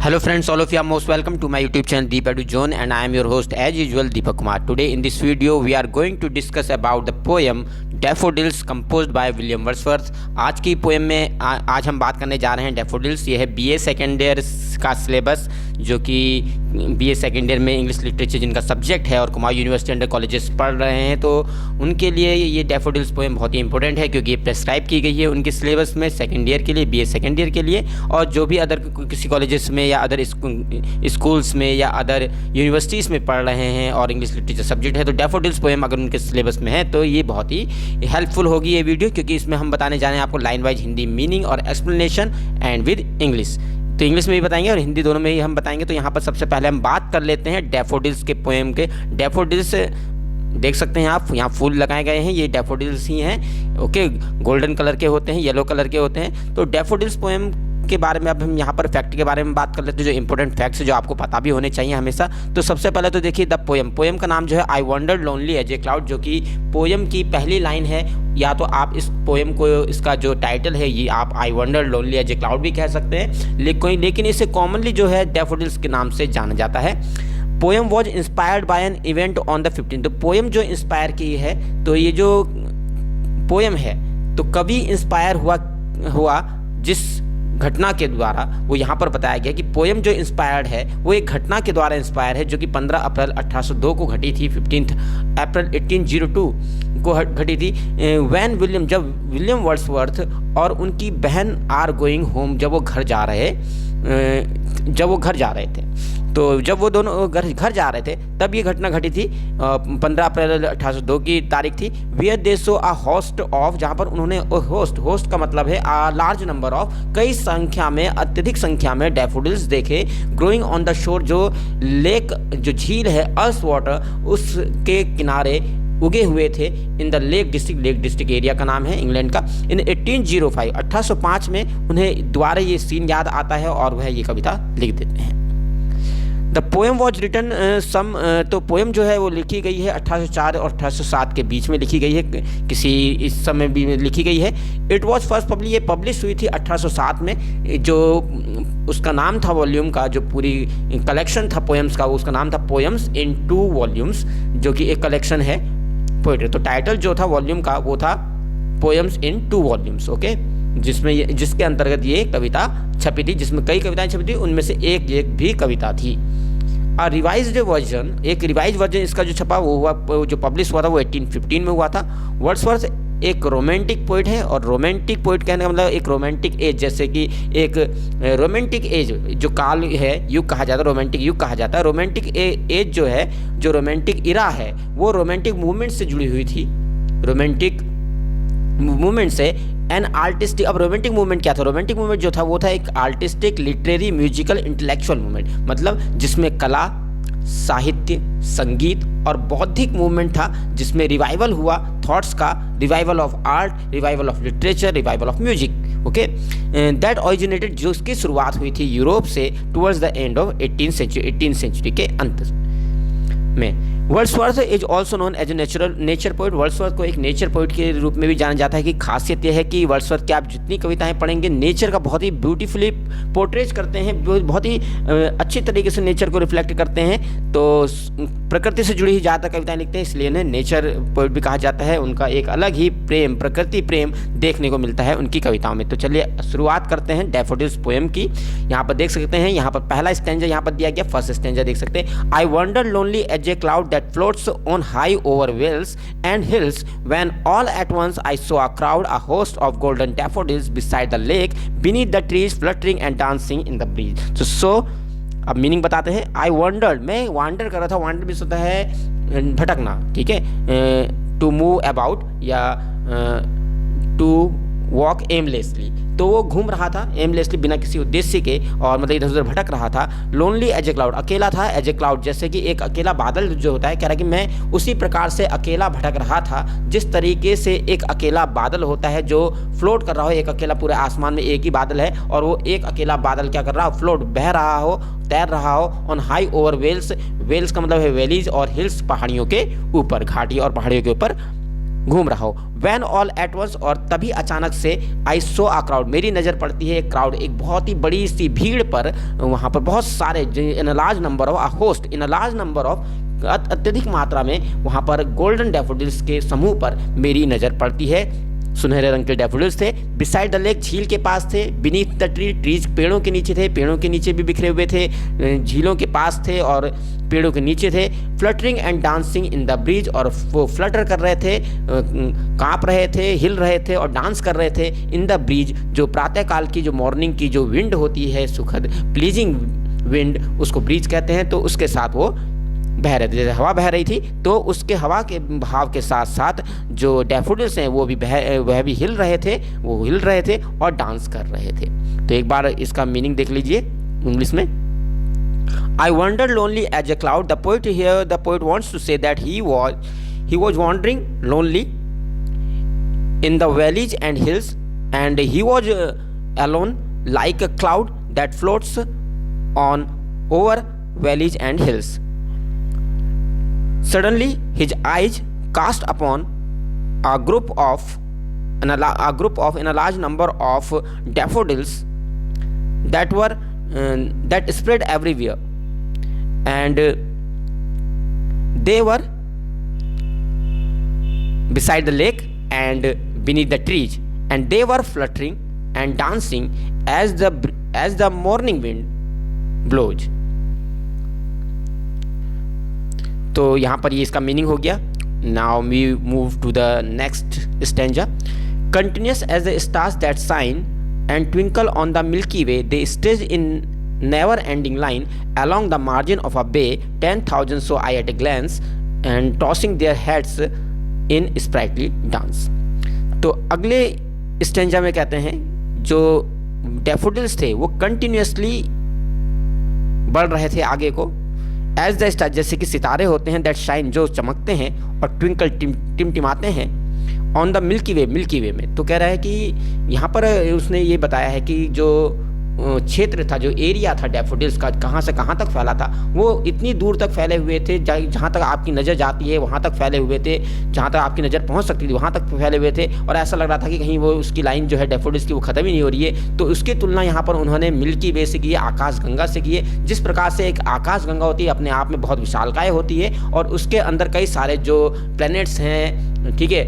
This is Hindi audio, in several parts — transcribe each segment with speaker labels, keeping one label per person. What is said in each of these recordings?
Speaker 1: Hello friends, all of you are most welcome to my YouTube channel Deep Edu Zone, and I am your host as usual Deepak Kumar. Today in this video we are going to discuss about the poem daffodils composed by William Wordsworth. आज की पोएम में आज हम बात करने जा रहे हैं डैफोडिल्स। ये है बीए सेकेंड ईयर का सिलेबस, जो कि बीए सेकेंड ईयर में इंग्लिश लिटरेचर जिनका सब्जेक्ट है और कुमाऊं यूनिवर्सिटी अंडर कॉलेजेस पढ़ रहे हैं, तो उनके लिए ये डैफोडिल्स पोएम बहुत ही इंपॉर्टेंट है, क्योंकि ये प्रेस्क्राइब की गई है उनके सिलेबस में सेकेंड ईयर के लिए, बीए सेकेंड ईयर के लिए। और जो भी अदर किसी कॉलेजेस में या अदर स्कूल्स में या अदर यूनिवर्सिटीज़ में पढ़ रहे हैं और इंग्लिश लिटरेचर सब्जेक्ट है, तो डैफोडिल्स पोएम अगर उनके सिलेबस में है तो ये बहुत ही हेल्पफुल होगी ये वीडियो, क्योंकि इसमें हम बताने जा रहे हैं आपको लाइन वाइज हिंदी मीनिंग और एक्सप्लेनेशन एंड विद इंग्लिश। तो इंग्लिश में भी बताएंगे और हिंदी दोनों में ही हम बताएंगे। तो यहाँ पर सबसे पहले हम बात कर लेते हैं डैफोडिल्स के पोएम के। डैफोडिल्स देख सकते हैं आप, यहाँ फूल लगाए गए हैं, ये डैफोडिल्स ही हैं। ओके, गोल्डन कलर के होते हैं, येलो कलर के होते हैं। तो डैफोडिल्स पोएम के बारे में अब हम यहाँ पर फैक्ट के बारे में बात कर लेते हैं, जो इंपॉर्टेंट फैक्ट्स जो आपको पता भी होने चाहिए हमेशा। तो सबसे पहले तो देखिए द पोएम का नाम जो है I wandered lonely as a cloud, जो कि पोएम की पहली लाइन है। या तो आप इस पोएम को, इसका जो टाइटल है ये आप I wandered lonely as a cloud भी कह सकते हैं, लेकिन इसे कॉमनली जो है डैफोडिल्स के नाम से जाना जाता है। Poem was inspired by an event on the 15th। तो पोएम जो इंस्पायर की है, तो ये जो पोएम है तो कभी इंस्पायर हुआ जिस घटना के द्वारा, वो यहाँ पर बताया गया कि पोएम जो इंस्पायर्ड है वो एक घटना के द्वारा इंस्पायर है, जो कि 15 अप्रैल 1802 को घटी थी, 15 अप्रैल 1802 को घटी थी। जब विलियम वर्ड्सवर्थ और उनकी बहन आर गोइंग होम, जब वो घर जा रहे थे, तो जब वो दोनों घर जा रहे थे तब ये घटना घटी थी। 15 अप्रैल 1802 की तारीख थी। Where they saw a host of, जहाँ पर उन्होंने होस्ट का मतलब है लार्ज नंबर ऑफ, कई संख्या में, अत्यधिक संख्या में डैफोडिल्स देखे। ग्रोइंग ऑन द शोर, जो लेक, जो झील है अर्स वाटर, उसके किनारे उगे हुए थे। In the lake district area का नाम है इंग्लैंड का। इन 1805 में उन्हें दोबारा ये सीन याद आता है और वह ये कविता लिख देते हैं। द पोएम वॉज रिटन तो पोएम जो है वो लिखी गई है 1804 और 1807 के बीच में लिखी गई है, किसी इस समय भी लिखी गई है। इट वॉज फर्स्ट पब्लिश हुई थी 1807 में। जो उसका नाम था वॉल्यूम का, जो पूरी कलेक्शन था पोएम्स का, उसका नाम था पोएम्स इन 2 वॉल्यूम्स, जो कि एक कलेक्शन है पोएट्री। तो टाइटल जो था वॉल्यूम का वो था पोएम्स इन 2 वॉल्यूम्स। ओके, जिसके अंतर्गत ये कविता छपी थी, जिसमें कई कविताएं छपी थी, उनमें से एक भी कविता थी। रिवाइज्ड वर्जन, एक रिवाइज वर्जन इसका जो छपा वो हुआ, जो पब्लिश हुआ था वो 1815 में हुआ था। वर्ड्सवर्थ एक रोमांटिक पोइट है, और रोमांटिक पोइट कहने का मतलब एक रोमांटिक एज, जैसे कि एक रोमांटिक एज जो काल है, युग कहा जाता है, रोमांटिक युग कहा जाता है। रोमांटिक एज जो है, जो रोमांटिक इरा है, वो रोमांटिक मूवमेंट से जुड़ी हुई थी। रोमांटिक मूवमेंट से एन आर्टिस्टिक, अब रोमांटिक मूवमेंट क्या था? रोमांटिक मूवमेंट जो था वो था एक artistic, literary, musical, intellectual movement, मतलब जिसमें कला, साहित्य, संगीत और बौद्धिक मूवमेंट था, जिसमें रिवाइवल हुआ थॉट्स का, revival of art, revival of literature, revival of music. Okay, that originated, जो उसकी शुरुआत हुई थी यूरोप से towards the end of 18th century के अंत में। Wordsworth is also known as a nature poet. Wordsworth को एक नेचर पोइट के रूप में भी जाना जाता है। कि खासियत यह है कि वर्ड्सवर्थ की आप जितनी कविताएं पढ़ेंगे, नेचर का बहुत ही ब्यूटीफुली पोर्ट्रेट करते हैं, बहुत ही अच्छी तरीके से नेचर को रिफ्लेक्ट करते हैं। तो प्रकृति से जुड़ी ही ज़्यादा कविताएं लिखते हैं, इसलिए उन्हें नेचर पोइट भी कहा जाता है। उनका एक अलग ही प्रेम, प्रकृति प्रेम देखने को मिलता है उनकी कविताओं में। तो चलिए शुरुआत करते हैं डैफोडिल्स पोएम की। यहाँ पर देख सकते हैं, यहाँ पर पहला स्टैंजा यहाँ पर दिया गया, फर्स्ट स्टैंजा देख सकते हैं। I wander lonely as a cloud that floats on high over vales and hills, when all at once I saw a crowd, a host of golden daffodils beside the lake, beneath the trees fluttering and dancing in the breeze. So अब मीनिंग बताते हैं। I wondered, मैं वांडर कर रहा था, वांडर भी होता है भटकना, ठीक है, टू मूव अबाउट या टू वॉक एमलेसली, तो वो घूम रहा था एमलेसली, बिना किसी उद्देश्य के, और मतलब इधर उधर भटक रहा था। लोनली एज ए क्लाउड, अकेला था, एज ए क्लाउड, जैसे कि एक अकेला बादल जो होता है, कह रहा है कि मैं उसी प्रकार से अकेला भटक रहा था, जिस तरीके से एक अकेला बादल होता है जो फ्लोट कर रहा हो। एक अकेला, पूरे आसमान में एक ही बादल है और वो एक अकेला बादल क्या कर रहा हो, फ्लोट, बह रहा हो, तैर रहा हो, on high over vales, vales का मतलब है वैलीज, और हिल्स, पहाड़ियों के ऊपर, घाटी और पहाड़ियों के ऊपर घूम रहा हो। वैन ऑल एट वंस, और तभी अचानक से आई सो आ क्राउड, मेरी नज़र पड़ती है एक क्राउड, एक बहुत ही बड़ी सी भीड़ पर, वहाँ पर बहुत सारे in a large number of a host, in a large number of, अत्यधिक मात्रा में वहाँ पर गोल्डन डैफोडिल्स के समूह पर मेरी नज़र पड़ती है। सुनहरे रंग के डैफोडिल्स थे। बिसाइड द लेक, झील के पास थे। बीनीथ द ट्री, ट्रीज पेड़ों के नीचे थे, पेड़ों के नीचे भी बिखरे हुए थे, झीलों के पास थे और पेड़ों के नीचे थे। Fluttering and dancing in the bridge, और वो फ्लटर कर रहे थे, काँप रहे थे, हिल रहे थे और डांस कर रहे थे इन द ब्रिज, जो प्रातःकाल की जो मॉर्निंग की जो विंड होती है, सुखद प्लीजिंग विंड, उसको ब्रिज कहते हैं। तो उसके साथ वो बह रहे थे, जैसे हवा बह रही थी तो उसके हवा के बहाव के साथ साथ जो डैफोडिल्स हैं वो भी वह भी हिल रहे थे और डांस कर रहे थे। तो एक बार इसका मीनिंग देख लीजिए इंग्लिश में। I wandered lonely as a cloud. The poet wants to say that he was wandering lonely in the valleys and hills, and he was alone like a cloud that floats on over valleys and hills. Suddenly his eyes cast upon a group of in a large number of daffodils that spread everywhere, and they were beside the lake and beneath the trees, and they were fluttering and dancing as the morning wind blows. तो यहाँ पर ये इसका मीनिंग हो गया। Now we move to the next stanza. Continuous as the stars that shine and twinkle on the milky way, they stage in never ending line along the margin of a bay, 10,000 saw I at a glance, and tossing their heads in sprightly dance. तो अगले स्टेंजा में कहते हैं जो डैफोडिल्स थे वो कंटिन्यूसली बढ़ रहे थे आगे को, एज द स्टार, जैसे कि सितारे होते हैं, दैट शाइन, जो चमकते हैं, और ट्विंकल, टिमटिमाते हैं, ऑन द मिल्की वे में। तो कह रहा है कि यहाँ पर उसने ये बताया है कि जो क्षेत्र था, जो एरिया था डैफोडिल्स का, कहाँ से कहाँ तक फैला था, वो इतनी दूर तक फैले हुए थे, जहाँ तक आपकी नज़र जाती है वहाँ तक फैले हुए थे, जहाँ तक आपकी नज़र पहुँच सकती थी वहाँ तक फैले हुए थे, और ऐसा लग रहा था कि कहीं वो उसकी लाइन जो है डैफोडिल्स की वो ख़त्म ही नहीं हो रही है। तो उसकी तुलना यहाँ पर उन्होंने मिल्की वे से की है, आकाशगंगा से की है। जिस प्रकार से एक आकाशगंगा होती है, अपने आप में बहुत विशालकाय होती है, और उसके अंदर कई सारे जो प्लैनेट्स हैं, ठीक है,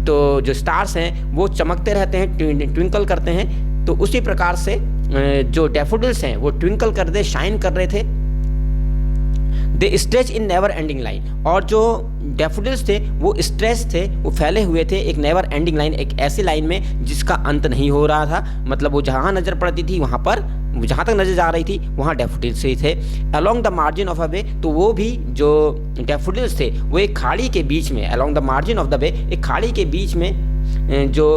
Speaker 1: तो जो स्टार्स हैं वो चमकते रहते हैं, ट्विंकल करते हैं। तो उसी प्रकार से जो डैफोडिल्स हैं वो ट्विंकल कर रहे, शाइन कर रहे थे। They stretch in never ending line, और जो डैफोडिल्स थे वो स्ट्रेच थे, वो फैले हुए थे एक नेवर एंडिंग लाइन, एक ऐसी लाइन में जिसका अंत नहीं हो रहा था। मतलब वो जहाँ नज़र पड़ती थी वहाँ पर, जहाँ तक नज़र जा रही थी वहाँ डैफोडिल्स ही थे। Along the margin of a way, तो वो भी जो डैफोडिल्स थे वो एक खाड़ी के बीच में, along the margin of the way, एक खाड़ी के बीच में जो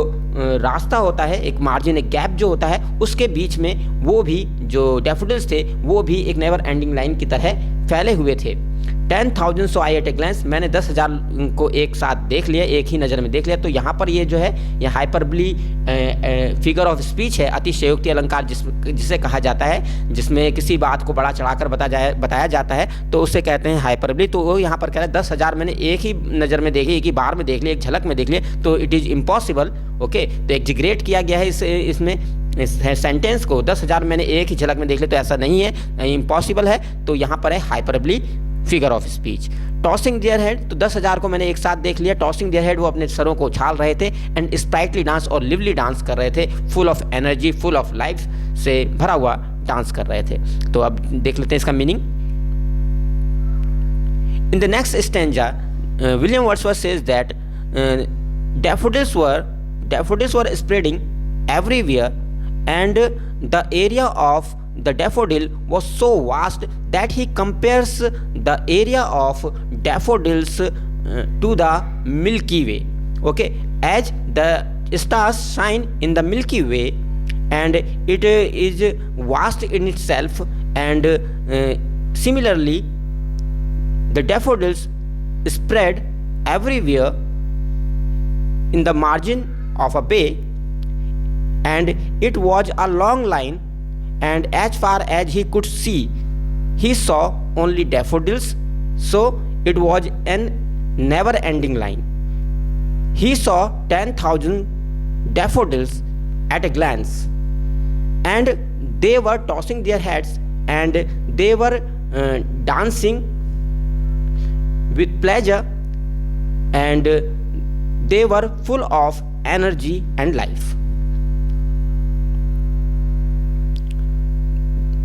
Speaker 1: रास्ता होता है, एक मार्जिन, एक गैप जो होता है, उसके बीच में वो भी जो डैफोडिल्स थे वो भी एक नेवर एंडिंग लाइन की तरह फैले हुए थे। 10,000 सो आई एट ए ग्लैंस, मैंने 10,000 को एक साथ देख लिया, एक ही नज़र में देख लिया। तो यहाँ पर ये जो है ये हाइपरबली फिगर ऑफ स्पीच है, अतिशयोक्ति अलंकार जिसे कहा जाता है, जिसमें किसी बात को बड़ा चढ़ाकर बताया जाता है, तो उसे कहते हैं हाइपरबली। तो वो यहाँ पर कह रहा है 10,000 मैंने एक ही नज़र में देखी, एक ही बार में देख लिया, एक झलक में देख लिया, तो इट इज़ इम्पॉसिबल। ओके, तो एग्जिग्रेट किया गया है इसमें इस सेंटेंस को, 10,000 मैंने एक ही झलक में देख लिया, तो ऐसा नहीं है, इम्पॉसिबल है। तो यहाँ पर है hyperbole figure of speech. Tossing their heads, तो 10,000 को मैंने एक साथ देख लिया। टॉसिंग देयर हेड, वो अपने सरों को उछाल रहे थे। एंड स्प्राइटली डांस, और लिवली डांस कर रहे थे, full of energy, full of life से भरा हुआ डांस कर रहे थे। तो अब देख लेते हैं इसका meaning. In the next stanza William Wordsworth says that daffodils were spreading everywhere, and the area of the daffodil was so vast that he compares the area of daffodils to the Milky Way. Okay, as the stars shine in the Milky Way, and it is vast in itself, and similarly the daffodils spread everywhere in the margin of a bay, and it was a long line, and as far as he could see he saw only daffodils, so it was an never ending line. He saw 10,000 daffodils at a glance, and they were tossing their heads, and they were dancing with pleasure, and they were full of energy and life.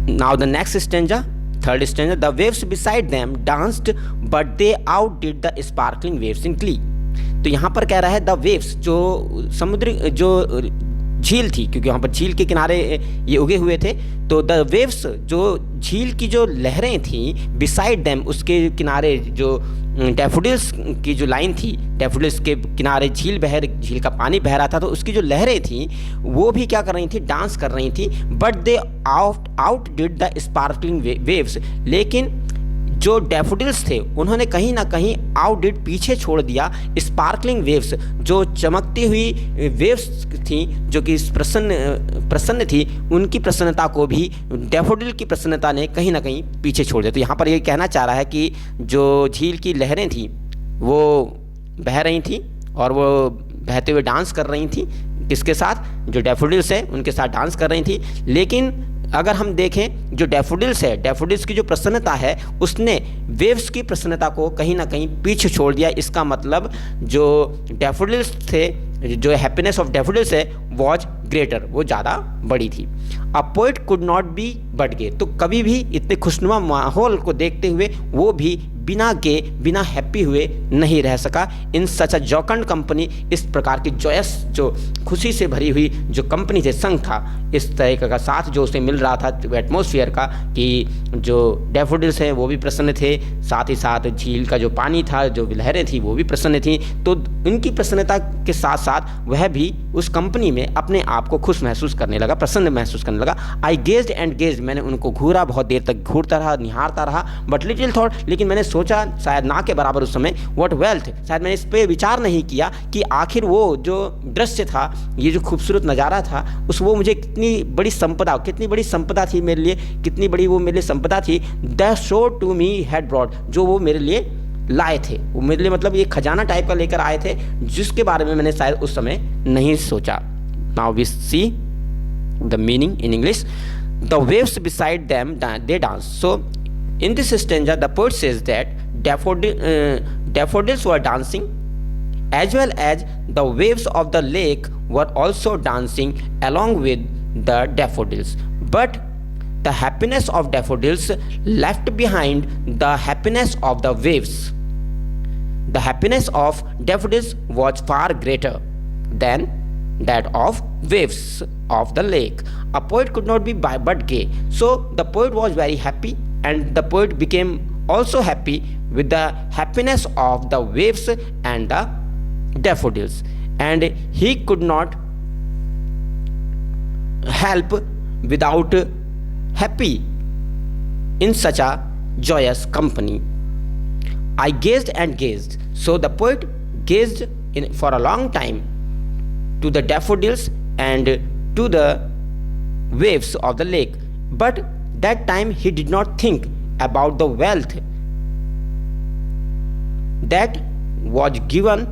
Speaker 1: Now the next stanza, third stanza, the waves beside them danced, but they outdid the sparkling waves in glee. तो यहाँ पर कह रहा है द वेव्स, जो समुद्री जो झील थी, क्योंकि वहाँ पर झील के किनारे ये उगे हुए थे, तो द वेव्स जो झील की जो लहरें थी, बिसाइड देम उसके किनारे जो डैफोडिल्स की जो लाइन थी, डैफोडिल्स के किनारे झील का पानी बह रहा था, तो उसकी जो लहरें थी वो भी क्या कर रही थी, डांस कर रही थी। But they out did the sparkling waves, लेकिन जो डैफोडिल्स थे उन्होंने कहीं ना कहीं आउटडिड, पीछे छोड़ दिया स्पार्कलिंग वेव्स, जो चमकती हुई वेव्स थी, जो कि प्रसन्न थी, उनकी प्रसन्नता को भी डैफोडिल की प्रसन्नता ने कहीं ना कहीं पीछे छोड़ दिया। तो यहाँ पर ये कहना चाह रहा है कि जो झील की लहरें थी वो बह रही थी और वो बहते हुए डांस कर रही थी, किसके साथ, जो डैफोडिल्स है उनके साथ डांस कर रही थी। लेकिन अगर हम देखें जो डैफोडिल्स है, डैफोडिल्स की जो प्रसन्नता है उसने वेव्स की प्रसन्नता को कहीं ना कहीं पीछे छोड़ दिया। इसका मतलब जो डैफोडिल्स थे, जो हैप्पीनेस ऑफ डैफोडिल्स है वॉज ग्रेटर, वो ज़्यादा बड़ी थी। A poet could not be but gay, तो कभी भी इतने खुशनुमा माहौल को देखते हुए वो भी बिना हैप्पी हुए नहीं रह सका। इन सच अ जॉकंड कंपनी, इस प्रकार की जॉयस, जो खुशी से भरी हुई जो कंपनी थे, संग था, इस तरह का साथ जो उसे मिल रहा था एटमॉस्फेयर का, कि जो डैफोडिल्स हैं वो भी प्रसन्न थे, साथ ही साथ झील का जो पानी था, जो लहरें थी वो भी प्रसन्न थी। तो उनकी प्रसन्नता के साथ साथ वह भी उस कंपनी में अपने आप को खुश महसूस करने लगा, प्रसन्न महसूस करने लगा। आई गेज्ड एंड गेज्ड, मैंने उनको घूरा, बहुत देर तक घूरता रहा, निहारता रहा। बट लिटिल थॉट, लेकिन मैंने सोचा शायद ना के बराबर उस समय, व्हाट वेल्थ, शायद मैंने इस पे विचार नहीं किया कि आखिर वो जो दृश्य था, ये जो खूबसूरत नज़ारा था, वो मुझे कितनी बड़ी संपदा थी मेरे लिए, कितनी बड़ी वो मेरे लिए संपदा थी। The show to me had brought, जो वो मेरे लिए लाए थे, वो मेरे लिए मतलब ये खजाना टाइप का लेकर आए थे, जिसके बारे में मैंने शायद उस समय नहीं सोचा। Now we see the meaning in English. The waves beside them they dance. So in this stanza the poet says that daffodils were dancing, as well as the waves of the lake were also dancing along with the daffodils. But the happiness of daffodils left behind the happiness of the waves. The happiness of daffodils was far greater than that of waves of the lake. A poet could not be but gay. So the poet was very happy, and the poet became also happy with the happiness of the waves and the daffodils, and he could not help without happy in such a joyous company. I gazed and gazed. So the poet gazed for a long time to the daffodils and to the waves of the lake, but that time he did not think about the wealth that was given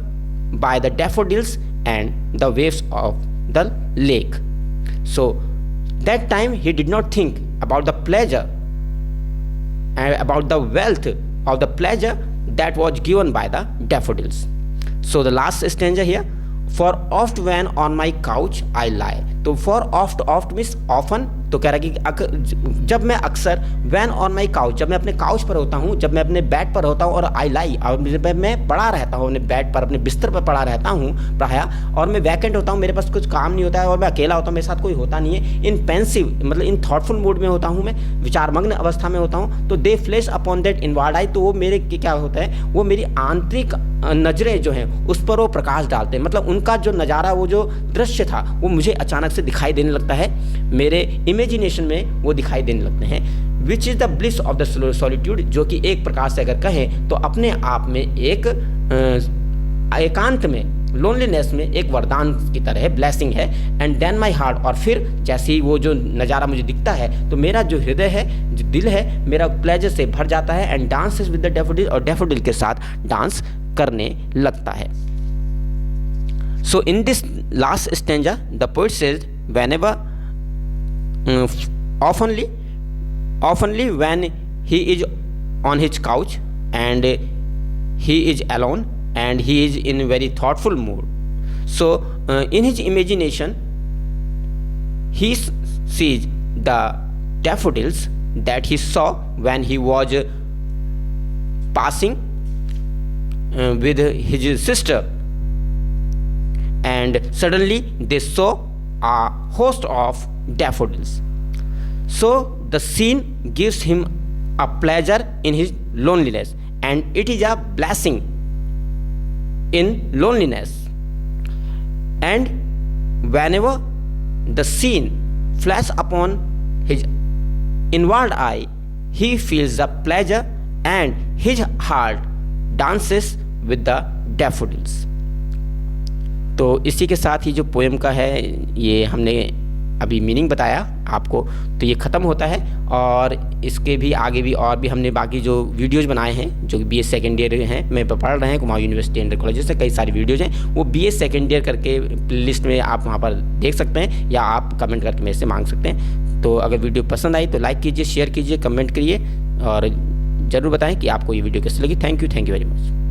Speaker 1: by the daffodils and the waves of the lake. So that time he did not think about the pleasure and about the wealth of the pleasure that was given by the daffodils. So the last stanza here, for oft when on my couch I lie. तो for oft means often, तो कह रहा है कि जब मैं अक्सर, when on my couch, जब मैं अपने काउच पर होता हूँ, जब मैं अपने बेड पर होता हूँ, और I lie, और मैं पड़ा रहता हूँ अपने बेड पर, अपने बिस्तर पर पड़ा रहता हूँ प्रायः, और मैं वैकेंट होता हूँ, मेरे पास कुछ काम नहीं होता है, और मैं अकेला होता हूँ, मेरे साथ कोई होता नहीं है, इन पेंसिव मतलब इन थॉटफुल मूड में होता हूँ, मैं विचारमग्न अवस्था में होता हूँ, तो दे फ्लैश अपॉन दैट इनवर्ड आई, तो वो मेरे क्या होता है, वो मेरी आंतरिक नजरें जो हैं उस पर वो प्रकाश डालते हैं। मतलब उनका जो नज़ारा, वो जो दृश्य था, वो मुझे अचानक से दिखाई देने लगता है, मेरे इमेजिनेशन में वो दिखाई देने लगते हैं। Which is the bliss of the solitude, जो कि एक प्रकार से अगर कहें तो अपने आप में एक एकांत में, लोनलीनेस में एक वरदान की तरह है, ब्लेसिंग है। एंड देन माई हार्ट, और फिर जैसे ही वो जो नज़ारा मुझे दिखता है तो मेरा जो हृदय है, जो दिल है, मेरा प्लेजर से भर जाता है। And dances with the daffodil, और डैफोडिल के साथ डांस करने लगता है। So in this last stanza, the poet says, whenever, oftenly when he is on his couch and he is alone and he is in very thoughtful mood. So in his imagination, he sees the daffodils that he saw when he was passing with his sister, and suddenly they saw a host of daffodils. So the scene gives him a pleasure in his loneliness, and it is a blessing in loneliness. And whenever the scene flashes upon his inward eye, he feels the pleasure and his heart dances with the daffodils. तो इसी के साथ ही जो पोएम का है, ये हमने अभी मीनिंग बताया आपको, तो ये ख़त्म होता है। और इसके भी आगे भी और भी हमने बाकी जो वीडियोज़ बनाए हैं, जो BA सेकेंड ईयर हैं में पढ़ रहे हैं कुमाऊं यूनिवर्सिटी अंडर कॉलेज से, कई सारे वीडियोज़ हैं, वो BA सेकेंड ईयर करके प्लेलिस्ट में आप वहाँ पर देख सकते हैं, या आप कमेंट करके मेरे से मांग सकते हैं। तो अगर वीडियो पसंद आई तो लाइक कीजिए, शेयर कीजिए, कमेंट करिए, और ज़रूर बताएं कि आपको ये वीडियो कैसी लगी। Thank you very much.